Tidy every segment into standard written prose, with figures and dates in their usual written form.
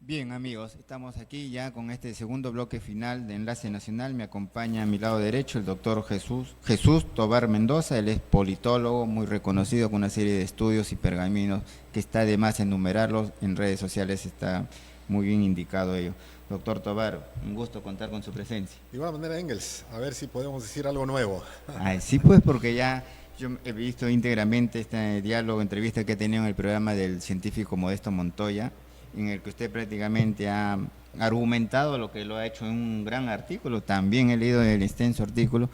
Bien, amigos, estamos aquí ya con este segundo bloque final de Enlace Nacional. Me acompaña a mi lado derecho el doctor Jesús Tobar Mendoza. Él es politólogo muy reconocido con una serie de estudios y pergaminos que está de más enumerarlos. En redes sociales está muy bien indicado ello. Doctor Tobar, un gusto contar con su presencia. De igual manera, Engels, a ver si podemos decir algo nuevo. Ay, sí, pues porque ya yo he visto íntegramente este diálogo, entrevista que he tenido en el programa del científico Modesto Montoya, en el que usted prácticamente ha argumentado lo que lo ha hecho en un gran artículo. También he leído el extenso artículo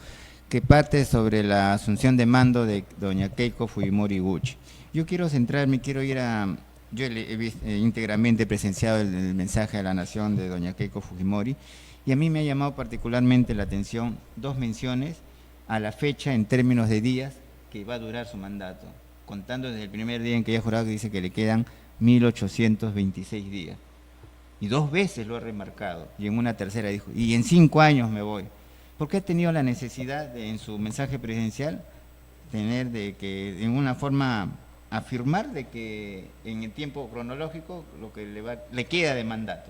que parte sobre la asunción de mando de doña Keiko Fujimori Gucci. Yo quiero centrarme, quiero ir a... Yo he visto, íntegramente presenciado el mensaje a la nación de doña Keiko Fujimori, y a mí me ha llamado particularmente la atención dos menciones a la fecha en términos de días que va a durar su mandato, contando desde el primer día en que ella jurado, que dice que le quedan 1826 días. Y dos veces lo he remarcado, y en una tercera dijo, y en 5 años me voy. Porque ha tenido la necesidad de, en su mensaje presidencial, tener de que, en una forma, afirmar de que en el tiempo cronológico lo que le queda de mandato.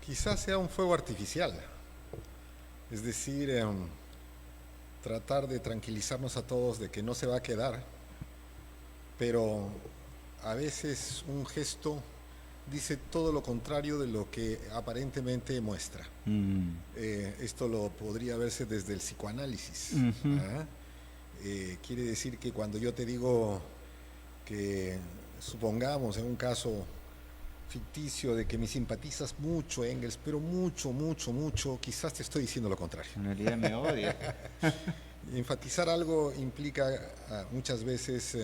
Quizás sea un fuego artificial, es decir, tratar de tranquilizarnos a todos de que no se va a quedar, pero a veces un gesto dice todo lo contrario de lo que aparentemente muestra. Esto lo podría verse desde el psicoanálisis. Ujú. ¿Ah? Quiere decir que cuando yo te digo que, supongamos en un caso ficticio de que me simpatizas mucho, Engels, pero mucho, mucho, mucho, quizás te estoy diciendo lo contrario. En realidad me odia. Enfatizar algo implica muchas veces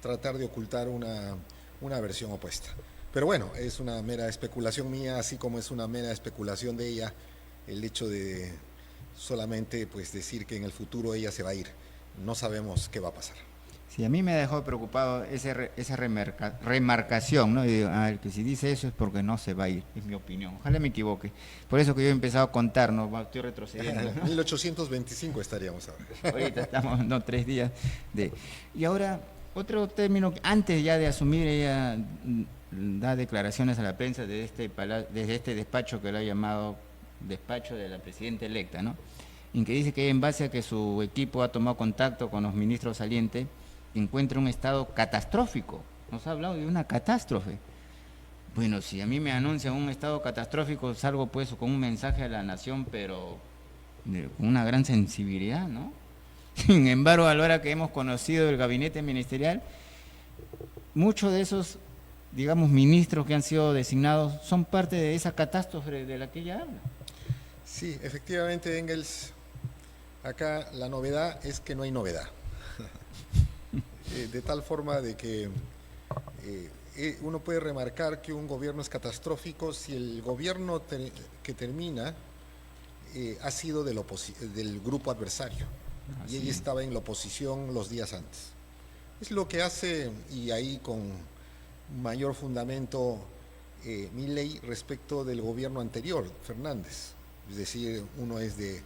tratar de ocultar una versión opuesta. Pero bueno, es una mera especulación mía, así como es una mera especulación de ella el hecho de solamente pues decir que en el futuro ella se va a ir. No sabemos qué va a pasar. Sí, a mí me dejó preocupado esa remarcación, ¿no? Y digo, ah, el que si dice eso es porque no se va a ir, es mi opinión. Ojalá me equivoque. Por eso que yo he empezado a contar, ¿no? Estoy retrocediendo, ¿no? 1825 estaríamos ahora. Ahorita estamos, no, 3 días de... Y ahora, otro término, antes ya de asumir, ella da declaraciones a la prensa desde este despacho que lo ha llamado despacho de la presidenta electa, ¿no? En que dice que en base a que su equipo ha tomado contacto con los ministros salientes, encuentra un estado catastrófico. Nos ha hablado de una catástrofe. Bueno, si a mí me anuncian un estado catastrófico, salgo pues con un mensaje a la nación, pero con una gran sensibilidad, ¿no? Sin embargo, a la hora que hemos conocido el gabinete ministerial, muchos de esos, digamos, ministros que han sido designados son parte de esa catástrofe de la que ella habla. Sí, efectivamente, Engels, acá la novedad es que no hay novedad. De tal forma de que uno puede remarcar que un gobierno es catastrófico si el gobierno que termina ha sido del grupo adversario y ella Así. estaba en la oposición los días antes. Es lo que hace, y ahí con mayor fundamento, Milei respecto del gobierno anterior, Fernández. Es decir, uno es de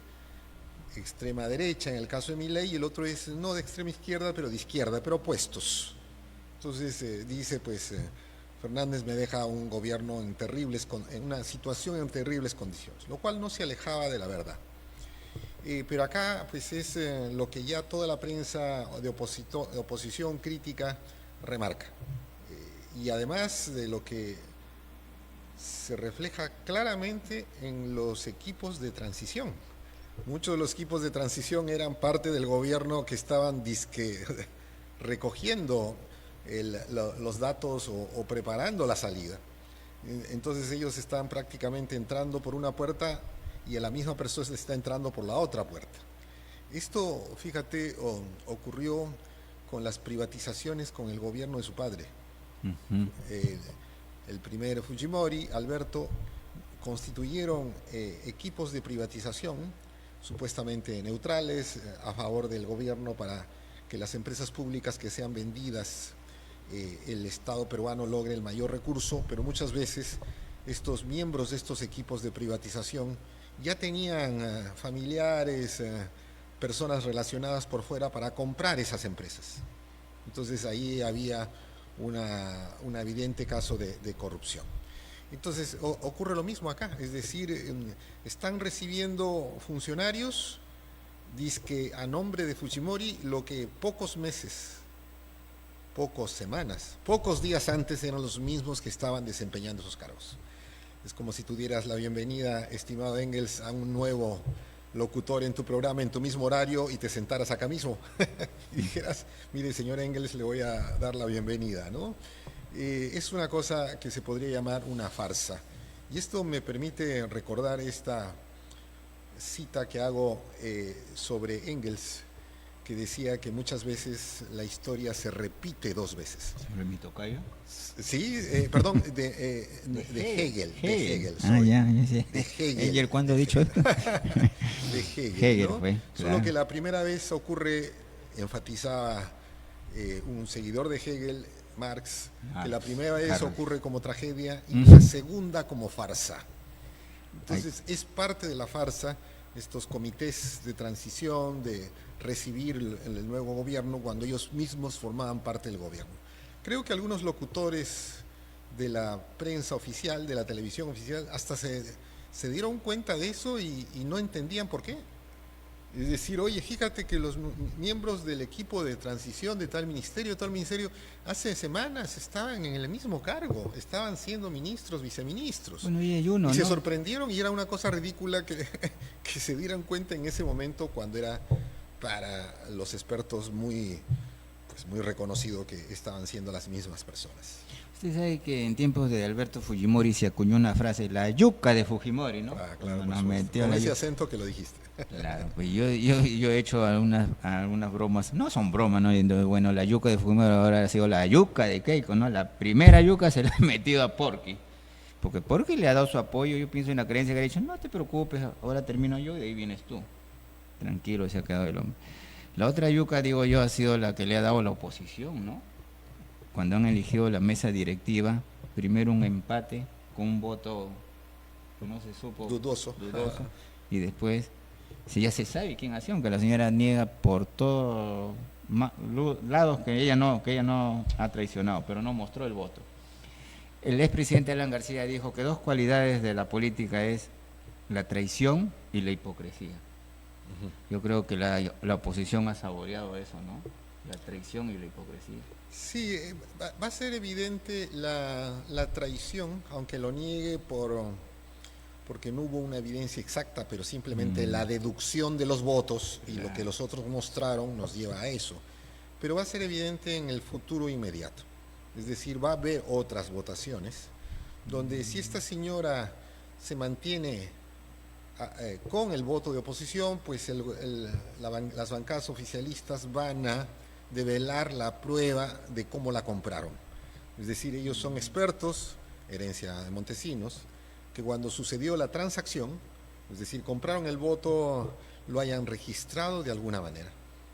extrema derecha en el caso de Milei y el otro es no de extrema izquierda, pero de izquierda, pero opuestos. Entonces dice, pues, Fernández me deja un gobierno en una situación en terribles condiciones, lo cual no se alejaba de la verdad. Pero acá, pues, es lo que ya toda la prensa de oposición crítica remarca. Y además de lo que se refleja claramente en los equipos de transición. Muchos de los equipos de transición eran parte del gobierno que estaban recogiendo los datos o preparando la salida. Entonces ellos están prácticamente entrando por una puerta y la misma persona está entrando por la otra puerta. Esto, fíjate, ocurrió con las privatizaciones con el gobierno de su padre. Uh-huh. El primer Fujimori, Alberto, constituyeron equipos de privatización supuestamente neutrales, a favor del gobierno para que las empresas públicas que sean vendidas, el Estado peruano logre el mayor recurso, pero muchas veces estos miembros de estos equipos de privatización ya tenían familiares, personas relacionadas por fuera para comprar esas empresas. Entonces ahí había un evidente caso de corrupción. Entonces ocurre lo mismo acá, es decir, están recibiendo funcionarios, dizque a nombre de Fujimori, lo que pocos meses, pocas semanas, pocos días antes eran los mismos que estaban desempeñando esos cargos. Es como si tú dieras la bienvenida, estimado Engels, a un nuevo locutor en tu programa, en tu mismo horario, y te sentaras acá mismo y dijeras, mire, señor Engels, le voy a dar la bienvenida, ¿no? Es una cosa que se podría llamar una farsa. Y esto me permite recordar esta cita que hago sobre Engels, que decía que muchas veces la historia se repite dos veces. ¿Sobre mi tocayo? Sí, perdón, de Hegel. De Hegel ya sé. De Hegel. ¿Hegel cuándo ha dicho esto? De Hegel, ¿no? Fue, claro. Solo que la primera vez ocurre, enfatizaba un seguidor de Hegel, Marx, que la primera vez ocurre como tragedia y la segunda como farsa. Entonces es parte de la farsa estos comités de transición, de recibir el nuevo gobierno cuando ellos mismos formaban parte del gobierno. Creo que algunos locutores de la prensa oficial, de la televisión oficial, hasta se dieron cuenta de eso y no entendían por qué. Es decir, oye, fíjate que los miembros del equipo de transición de tal ministerio, hace semanas estaban en el mismo cargo, estaban siendo ministros, viceministros. Bueno, y hay uno, y se sorprendieron y era una cosa ridícula que se dieran cuenta en ese momento cuando era para los expertos muy reconocido que estaban siendo las mismas personas. Usted sabe que en tiempos de Alberto Fujimori se acuñó una frase, la yuca de Fujimori, ¿no? Ah, claro, nos metió con ese acento que lo dijiste. Claro, pues yo he hecho algunas bromas, no son bromas, ¿no? Entonces, bueno, la yuca de Fujimori ahora ha sido la yuca de Keiko, ¿no? La primera yuca se la ha metido a Porky, porque Porky le ha dado su apoyo. Yo pienso en la creencia que ha dicho, no te preocupes, ahora termino yo y de ahí vienes tú. Tranquilo, se ha quedado el hombre. La otra yuca, digo yo, ha sido la que le ha dado la oposición, ¿no? Cuando han elegido la mesa directiva, primero un empate con un voto que no se supo dudoso. Y después, si ya se sabe quién ha sido, aunque la señora niega por todos lados que ella no ha traicionado, pero no mostró el voto. El expresidente Alan García dijo que dos cualidades de la política es la traición y la hipocresía. Yo creo que la oposición ha saboreado eso, ¿no? La traición y la hipocresía. Sí, va a ser evidente la traición, aunque lo niegue porque no hubo una evidencia exacta, pero simplemente la deducción de los votos y lo que los otros mostraron nos lleva a eso. Pero va a ser evidente en el futuro inmediato. Es decir, va a haber otras votaciones donde si esta señora se mantiene con el voto de oposición, pues las bancadas oficialistas van a develar la prueba de cómo la compraron. Es decir, ellos son expertos, herencia de Montesinos, que cuando sucedió la transacción, es decir, compraron el voto, lo hayan registrado de alguna manera.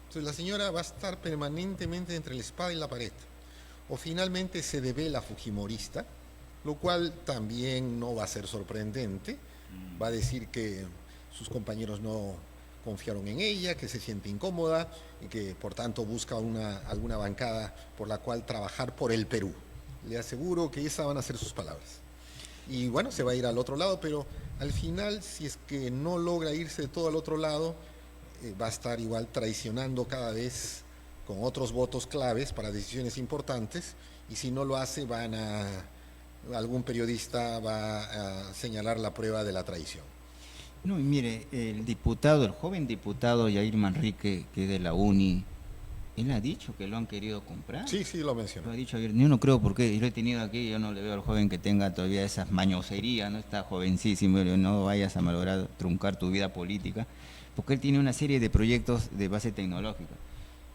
Entonces la señora va a estar permanentemente entre la espada y la pared. O finalmente se devela fujimorista, lo cual también no va a ser sorprendente. Va a decir que sus compañeros no confiaron en ella, que se siente incómoda y que por tanto busca alguna bancada por la cual trabajar por el Perú. Le aseguro que esas van a ser sus palabras. Y bueno, se va a ir al otro lado, pero al final, si es que no logra irse de todo al otro lado, va a estar igual traicionando cada vez con otros votos claves para decisiones importantes, y si no lo hace, algún periodista va a señalar la prueba de la traición. No, y mire, el joven diputado Yair Manrique, que es de la UNI, él ha dicho que lo han querido comprar. Sí, lo mencionó. Lo ha dicho ayer. Yo no creo porque yo lo he tenido aquí, yo no le veo al joven que tenga todavía esas mañoserías, no está jovencísimo, no vayas a malograr, truncar tu vida política, porque él tiene una serie de proyectos de base tecnológica.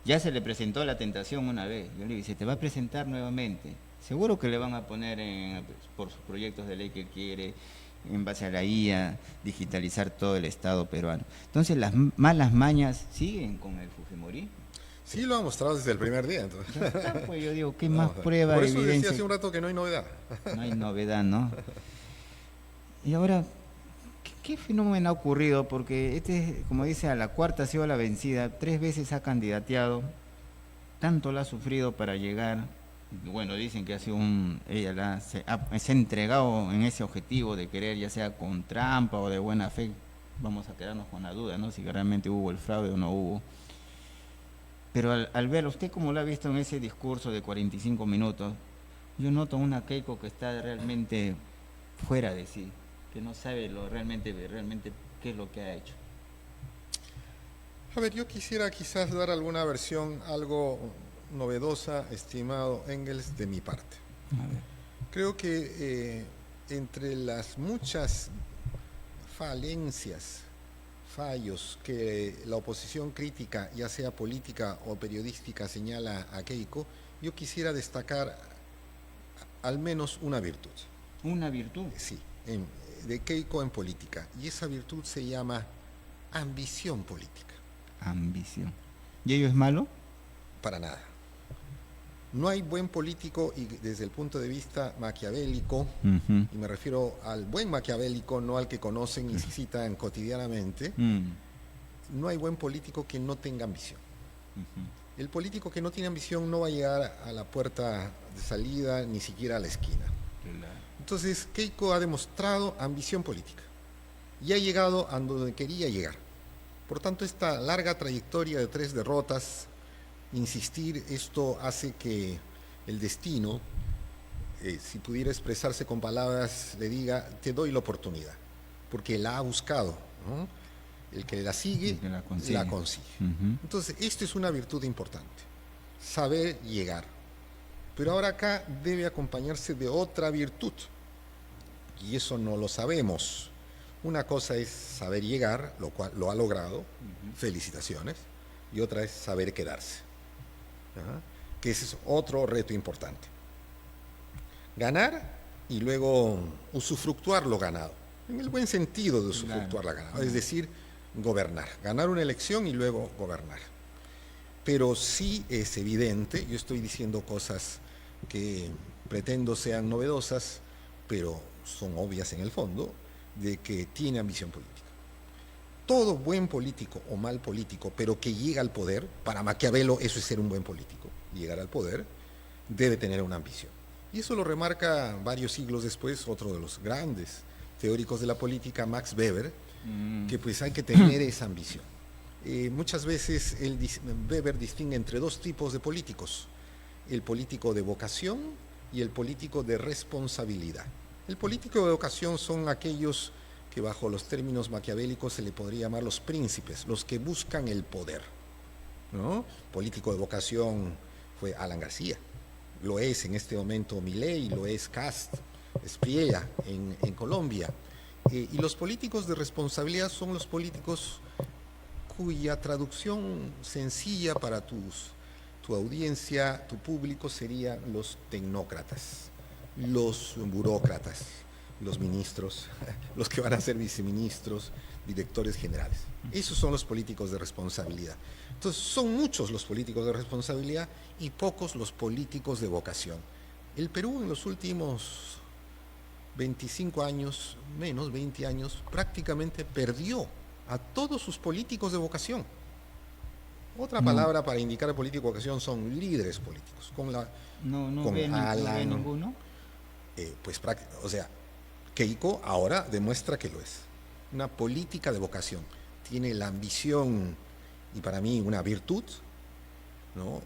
Ya se le presentó la tentación una vez, yo le dije, se te va a presentar nuevamente. Seguro que le van a poner por sus proyectos de ley que quiere, en base a la IA, digitalizar todo el Estado peruano. Entonces las malas mañas siguen con el fujimorismo. Sí, lo ha mostrado desde el primer día. Entonces. Pues yo digo, ¿qué más prueba, por eso evidencia? Decía hace un rato que no hay novedad. No hay novedad, ¿no? Y ahora, ¿qué fenómeno ha ocurrido? Porque como dice, a la cuarta ha sido la vencida, 3 veces ha candidateado, tanto la ha sufrido para llegar Bueno, dicen que ha sido se ha entregado en ese objetivo de querer, ya sea con trampa o de buena fe. Vamos a quedarnos con la duda, ¿no? Si realmente hubo el fraude o no hubo. Pero al ver, ¿usted cómo lo ha visto en ese discurso de 45 minutos? Yo noto una Keiko que está realmente fuera de sí, que no sabe realmente qué es lo que ha hecho. A ver, yo quisiera quizás dar alguna versión algo novedosa, estimado Engels, de mi parte. A ver. Creo que entre las muchas falencias, fallos que la oposición crítica, ya sea política o periodística, señala a Keiko, yo quisiera destacar al menos una virtud. ¿Una virtud? Sí, de Keiko en política. Y esa virtud se llama ambición política. Ambición. ¿Y ello es malo? Para nada. No hay buen político, y desde el punto de vista maquiavélico, y me refiero al buen maquiavélico, no al que conocen y citan cotidianamente, no hay buen político que no tenga ambición. El político que no tiene ambición no va a llegar a la puerta de salida, ni siquiera a la esquina. Entonces, Keiko ha demostrado ambición política y ha llegado a donde quería llegar. Por tanto, esta larga trayectoria de 3 derrotas, insistir, esto hace que el destino, si pudiera expresarse con palabras, le diga, te doy la oportunidad, porque la ha buscado, ¿no? El que la sigue, la consigue. Entonces, esto es una virtud importante, saber llegar. Pero ahora acá debe acompañarse de otra virtud, y eso no lo sabemos. Una cosa es saber llegar, lo cual lo ha logrado, felicitaciones, y otra es saber quedarse, que ese es otro reto importante. Ganar y luego usufructuar lo ganado, en el buen sentido de usufructuar lo ganado, es decir, gobernar, ganar una elección y luego gobernar. Pero sí es evidente, yo estoy diciendo cosas que pretendo sean novedosas, pero son obvias en el fondo, de que tiene ambición política. Todo buen político o mal político, pero que llega al poder, para Maquiavelo eso es ser un buen político, llegar al poder, debe tener una ambición. Y eso lo remarca varios siglos después otro de los grandes teóricos de la política, Max Weber, que pues hay que tener esa ambición. Muchas veces Weber distingue entre 2 tipos de políticos, el político de vocación y el político de responsabilidad. El político de vocación son aquellos que bajo los términos maquiavélicos se le podría llamar los príncipes, los que buscan el poder, ¿no? Político de vocación fue Alan García, lo es en este momento Milei, lo es Kast, Espriella en Colombia. Y los políticos de responsabilidad son los políticos cuya traducción sencilla para tu audiencia, tu público, serían los tecnócratas, los burócratas, los ministros, los que van a ser viceministros, directores generales. Esos son los políticos de responsabilidad. Entonces, son muchos los políticos de responsabilidad y pocos los políticos de vocación. El Perú en los últimos 25 años, menos 20 años, prácticamente perdió a todos sus políticos de vocación. Otra palabra para indicar a político de vocación son líderes políticos. Con ve ninguno. O sea, Keiko ahora demuestra que lo es. Una política de vocación. Tiene la ambición y para mí una virtud, ¿no?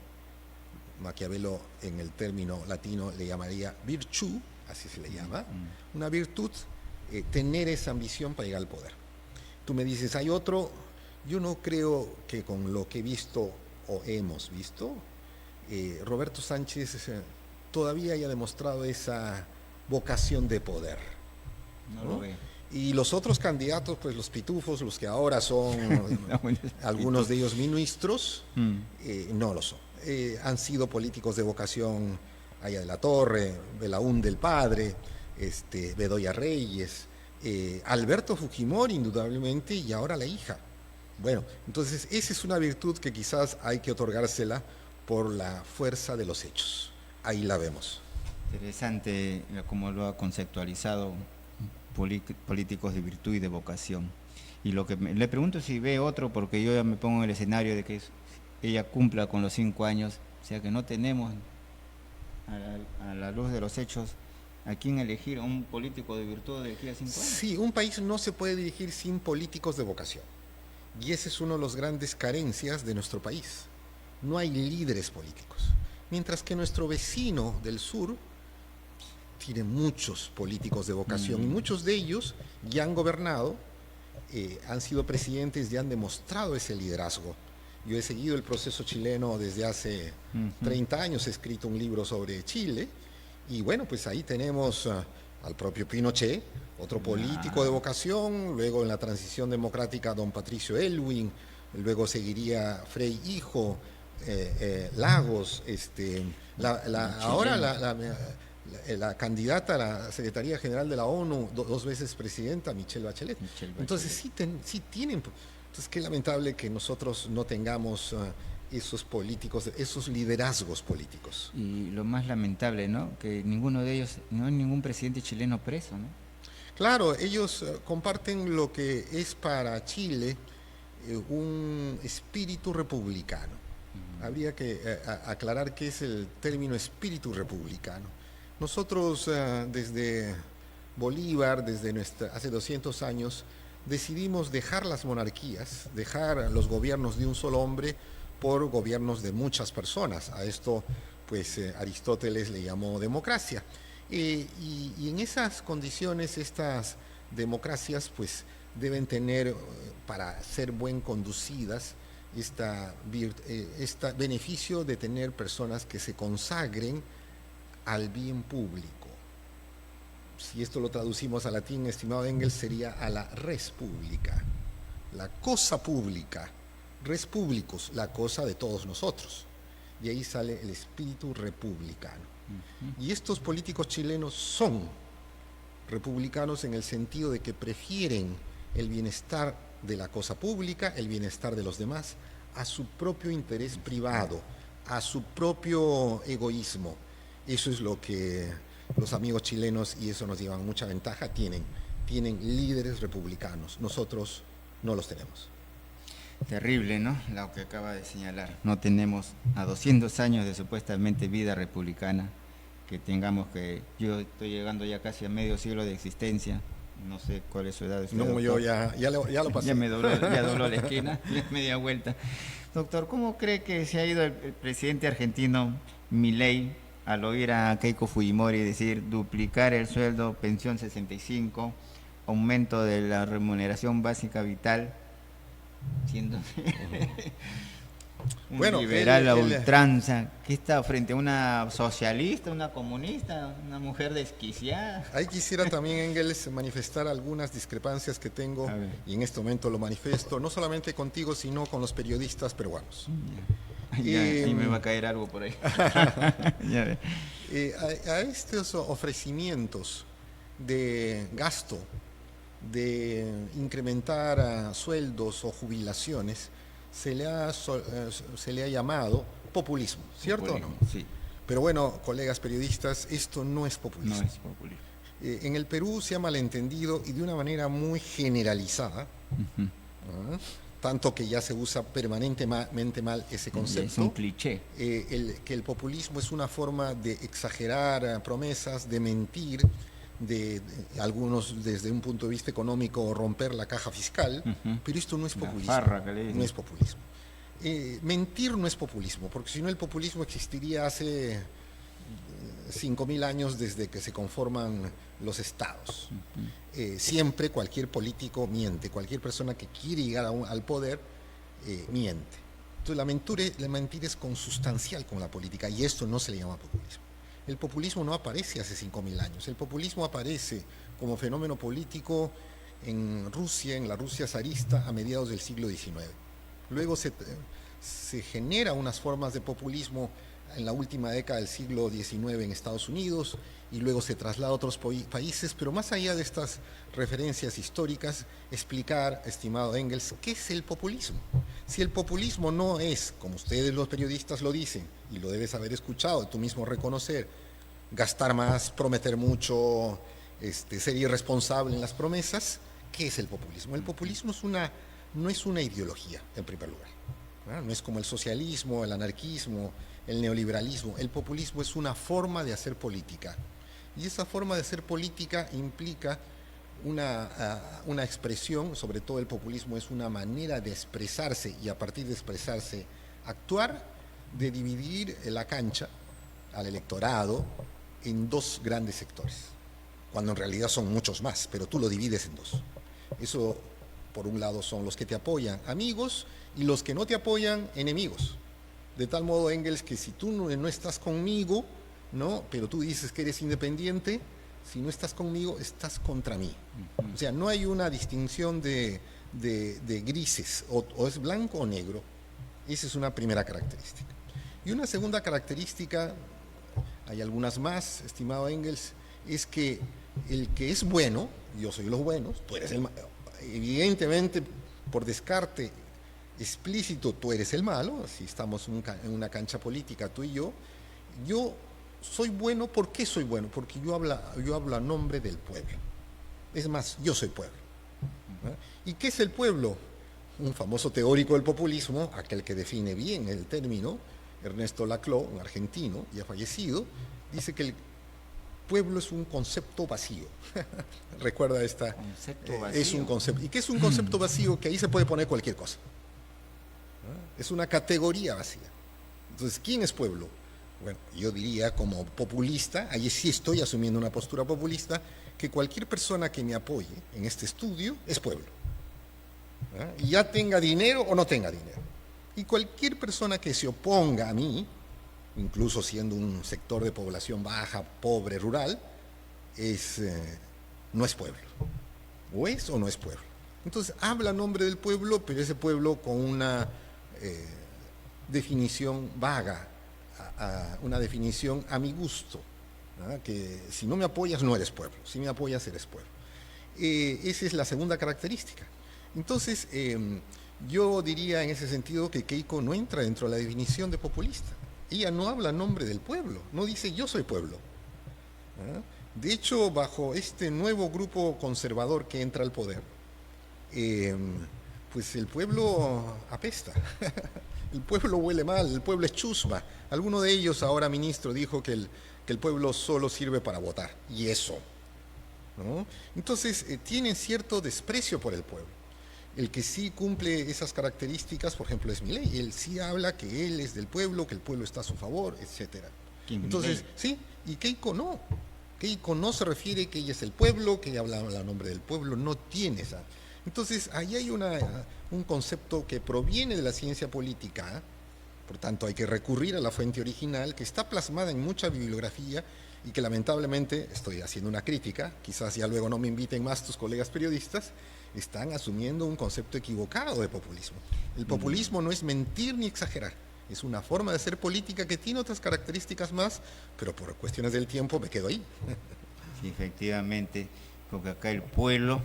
Maquiavelo en el término latino le llamaría virtù, así se le llama. Una virtud, tener esa ambición para llegar al poder. Tú me dices, hay otro. Yo no creo que con lo que he visto o hemos visto, Roberto Sánchez todavía haya demostrado esa vocación de poder. No lo ve. Y los otros candidatos, pues los pitufos, los que ahora son algunos de ellos ministros, no lo son. Han sido políticos de vocación Aya de la Torre, Belaúnde el padre, Bedoya Reyes, Alberto Fujimori indudablemente, y ahora la hija. Bueno, entonces esa es una virtud que quizás hay que otorgársela por la fuerza de los hechos. Ahí la vemos. Interesante cómo lo ha conceptualizado, políticos de virtud y de vocación. Y lo que le pregunto si ve otro, porque yo ya me pongo en el escenario de que ella cumpla con los 5 años, o sea que no tenemos a la luz de los hechos, ¿a quién elegir? ¿A un político de virtud de aquí a 5 años? Sí, un país no se puede dirigir sin políticos de vocación. Y ese es uno de los grandes carencias de nuestro país. No hay líderes políticos. Mientras que nuestro vecino del sur tiene muchos políticos de vocación y muchos de ellos ya han gobernado, han sido presidentes y han demostrado ese liderazgo. Yo he seguido el proceso chileno desde hace 30 años, he escrito un libro sobre Chile y bueno, pues ahí tenemos al propio Pinochet, otro político de vocación, luego en la transición democrática don Patricio Aylwin, luego seguiría Frei Hijo, Lagos, ahora la candidata a la Secretaría General de la ONU, dos veces presidenta, Michelle Bachelet. Entonces sí tienen. Entonces qué lamentable que nosotros no tengamos esos políticos, esos liderazgos políticos. Y lo más lamentable, ¿no? Que ninguno de ellos, no hay ningún presidente chileno preso, ¿no? Claro, ellos comparten lo que es para Chile un espíritu republicano. Habría que aclarar qué es el término espíritu republicano. Nosotros desde Bolívar, desde hace 200 años, decidimos dejar las monarquías, dejar los gobiernos de un solo hombre por gobiernos de muchas personas. A esto, pues, Aristóteles le llamó democracia. Y en esas condiciones, estas democracias, pues, deben tener, para ser buen conducidas, este beneficio de tener personas que se consagren al bien público. Si esto lo traducimos al latín, estimado Engels, sería a la res publica, la cosa pública, res publicus, la cosa de todos nosotros. Y ahí sale el espíritu republicano. Y estos políticos chilenos son republicanos en el sentido de que prefieren el bienestar de la cosa pública, el bienestar de los demás, a su propio interés privado, a su propio egoísmo. Eso es lo que los amigos chilenos, y eso nos lleva mucha ventaja, tienen líderes republicanos. Nosotros no los tenemos. Terrible, ¿no? Lo que acaba de señalar. No tenemos a 200 años de supuestamente vida republicana, que tengamos que... Yo estoy llegando ya casi a medio siglo de existencia. No sé cuál es su edad. No, doctor. Yo ya lo pasé. Ya dobló la esquina, media vuelta. Doctor, ¿cómo cree que se ha ido el presidente argentino Milei al oír a Keiko Fujimori decir duplicar el sueldo, pensión 65, aumento de la remuneración básica vital, siendo un liberal a ultranza, que está frente a una socialista, una comunista, una mujer desquiciada? Ahí quisiera también, Engels, manifestar algunas discrepancias que tengo, y en este momento lo manifiesto, no solamente contigo, sino con los periodistas peruanos. Ahí me va a caer algo por ahí. A estos ofrecimientos de gasto, de incrementar sueldos o jubilaciones, se le ha llamado populismo, ¿cierto o no? Sí. Pero bueno, colegas periodistas, esto no es populismo. No es populismo. En el Perú se ha malentendido y de una manera muy generalizada, tanto que ya se usa permanentemente mal ese concepto. Es un cliché. Que el populismo es una forma de exagerar promesas, de mentir, de algunos desde un punto de vista económico romper la caja fiscal, pero esto no es populismo. No es populismo. Mentir no es populismo, porque si no el populismo existiría hace 5.000 años desde que se conforman los estados. Siempre cualquier político miente, cualquier persona que quiere llegar al poder miente. Entonces la mentira es consustancial con la política y esto no se le llama populismo. El populismo no aparece hace 5.000 años, el populismo aparece como fenómeno político en Rusia, en la Rusia zarista a mediados del siglo XIX. Luego se genera unas formas de populismo en la última década del siglo XIX en Estados Unidos y luego se traslada a otros países, pero más allá de estas referencias históricas, explicar, estimado Engels, ¿qué es el populismo? Si el populismo no es, como ustedes los periodistas lo dicen, y lo debes haber escuchado, tú mismo reconocer, gastar más, prometer mucho, ser irresponsable en las promesas, ¿qué es el populismo? El populismo no es una ideología, en primer lugar. No es como el socialismo, el anarquismo, el neoliberalismo. El populismo es una forma de hacer política. Y esa forma de hacer política implica una expresión, sobre todo el populismo es una manera de expresarse y a partir de expresarse actuar, de dividir la cancha al electorado en dos grandes sectores, cuando en realidad son muchos más, pero tú lo divides en dos. Eso, por un lado, son los que te apoyan, amigos, y los que no te apoyan, enemigos. De tal modo, Engels, que si tú no estás conmigo, ¿no? Pero tú dices que eres independiente, si no estás conmigo, estás contra mí. O sea, no hay una distinción de grises, o es blanco o negro. Esa es una primera característica. Y una segunda característica, hay algunas más, estimado Engels, es que el que es bueno, yo soy los buenos, tú eres el malo. Evidentemente, por descarte explícito, tú eres el malo, si estamos en una cancha política, tú y yo soy bueno. ¿Por qué soy bueno? Porque yo hablo a nombre del pueblo. Es más, yo soy pueblo. ¿No? ¿Y qué es el pueblo? Un famoso teórico del populismo, aquel que define bien el término, Ernesto Laclau, un argentino ya fallecido, dice que el pueblo es un concepto vacío. Recuerda esta. Concepto vacío. Es un concepto. ¿Y qué es un concepto vacío? Que ahí se puede poner cualquier cosa. ¿No? Es una categoría vacía. Entonces, ¿quién es pueblo? Bueno, yo diría como populista, ahí sí estoy asumiendo una postura populista, que cualquier persona que me apoye en este estudio es pueblo. ¿No? Y ya tenga dinero o no tenga dinero. Y cualquier persona que se oponga a mí, incluso siendo un sector de población baja, pobre, rural, no es pueblo. O es o no es pueblo. Entonces habla a nombre del pueblo, pero ese pueblo con una definición vaga, una definición a mi gusto, ¿no? Que si no me apoyas no eres pueblo, si me apoyas eres pueblo. Esa es la segunda característica. Entonces, yo diría en ese sentido que Keiko no entra dentro de la definición de populista. Ella no habla a nombre del pueblo, no dice yo soy pueblo. ¿Ah? De hecho, bajo este nuevo grupo conservador que entra al poder, pues el pueblo apesta. El pueblo huele mal, el pueblo es chusma. Alguno de ellos, ahora ministro, dijo que el pueblo solo sirve para votar. Y eso, ¿no? Entonces, tienen cierto desprecio por el pueblo. El que sí cumple esas características, por ejemplo, es Milei. Él sí habla que él es del pueblo, que el pueblo está a su favor, etc. Entonces, sí, y Keiko no. Keiko no se refiere que ella es el pueblo, que ella habla a nombre del pueblo, no tiene esa. Entonces, ahí hay un concepto que proviene de la ciencia política, por tanto hay que recurrir a la fuente original, que está plasmada en mucha bibliografía y que lamentablemente, estoy haciendo una crítica, quizás ya luego no me inviten más tus colegas periodistas, están asumiendo un concepto equivocado de populismo. El populismo no es mentir ni exagerar, es una forma de hacer política que tiene otras características más, pero por cuestiones del tiempo me quedo ahí. Sí, efectivamente, porque acá el pueblo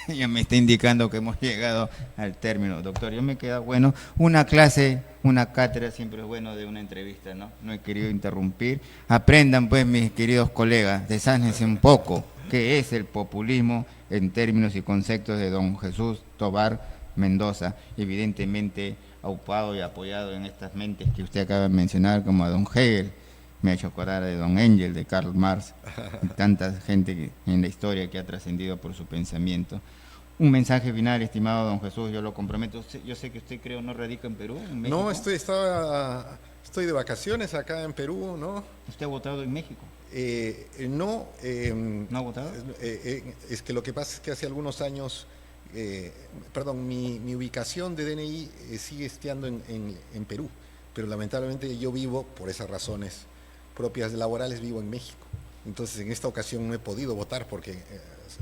ya me está indicando que hemos llegado al término. Doctor, yo me queda bueno, una clase, una cátedra siempre es bueno de una entrevista, ¿no? No he querido interrumpir. Aprendan pues, mis queridos colegas, desánense un poco qué es el populismo en términos y conceptos de don Jesús Tobar Mendoza, evidentemente aupado y apoyado en estas mentes que usted acaba de mencionar, como a don Hegel, me ha hecho acordar de don Engel, de Karl Marx, y tanta gente en la historia que ha trascendido por su pensamiento. Un mensaje final, estimado don Jesús, yo lo comprometo. Yo sé que usted, creo, no radica en Perú, en México. No, estoy de vacaciones acá en Perú, ¿no? ¿Usted ha votado en México? No. ¿No ha votado? Es que lo que pasa es que hace algunos años, mi ubicación de DNI sigue estando en Perú, pero lamentablemente yo vivo, por esas razones propias laborales, vivo en México. Entonces en esta ocasión no he podido votar porque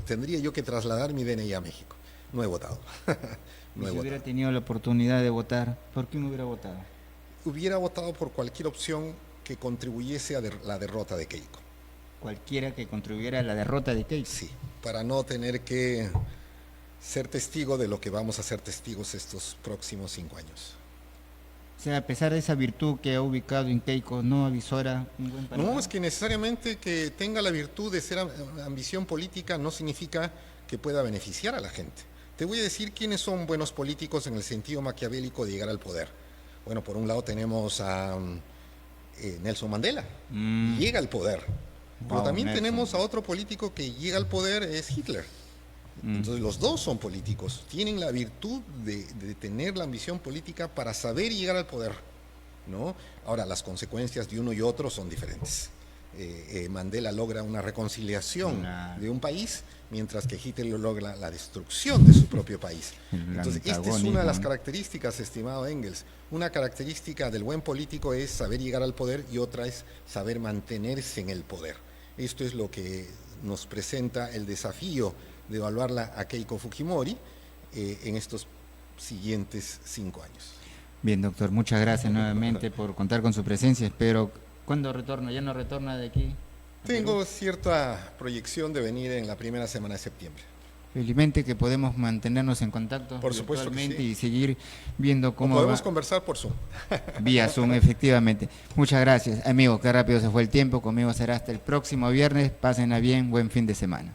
tendría yo que trasladar mi DNI a México. No he votado. No si hubiera tenido la oportunidad de votar, ¿por qué no hubiera votado? Hubiera votado por cualquier opción que contribuyese a la derrota de Keiko. ¿Cualquiera que contribuyera a la derrota de Keiko? Sí, para no tener que ser testigo de lo que vamos a ser testigos estos próximos 5 años. O sea, a pesar de esa virtud que ha ubicado en Keiko, ¿no avisora un buen panorama? No, es que necesariamente que tenga la virtud de ser ambición política no significa que pueda beneficiar a la gente. Te voy a decir quiénes son buenos políticos en el sentido maquiavélico de llegar al poder. Bueno, por un lado tenemos a Nelson Mandela. Mm. Llega al poder. Pero Wow, también Nelson. tenemos a otro político que llega al poder, es Hitler. Entonces los dos son políticos, tienen la virtud de tener la ambición política para saber llegar al poder, ¿no? Ahora, las consecuencias de uno y otro son diferentes. Mandela logra una reconciliación de un país, mientras que Hitler logra la destrucción de su propio país. Entonces, esta es una de las características, estimado Engels. Una característica del buen político es saber llegar al poder y otra es saber mantenerse en el poder. Esto es lo que nos presenta el desafío de evaluarla a Keiko Fujimori en estos siguientes 5 años. Bien, doctor, muchas gracias nuevamente por contar con su presencia. Espero, ¿cuándo retorno? ¿Ya no retorna de aquí? Tengo cierta proyección de venir en la primera semana de septiembre. Felizmente que podemos mantenernos en contacto Por supuesto que sí. y seguir viendo cómo podemos va. Conversar por Zoom. Vía Zoom, efectivamente. Muchas gracias. Amigo, qué rápido se fue el tiempo. Conmigo será hasta el próximo viernes. Pásenla bien. Buen fin de semana.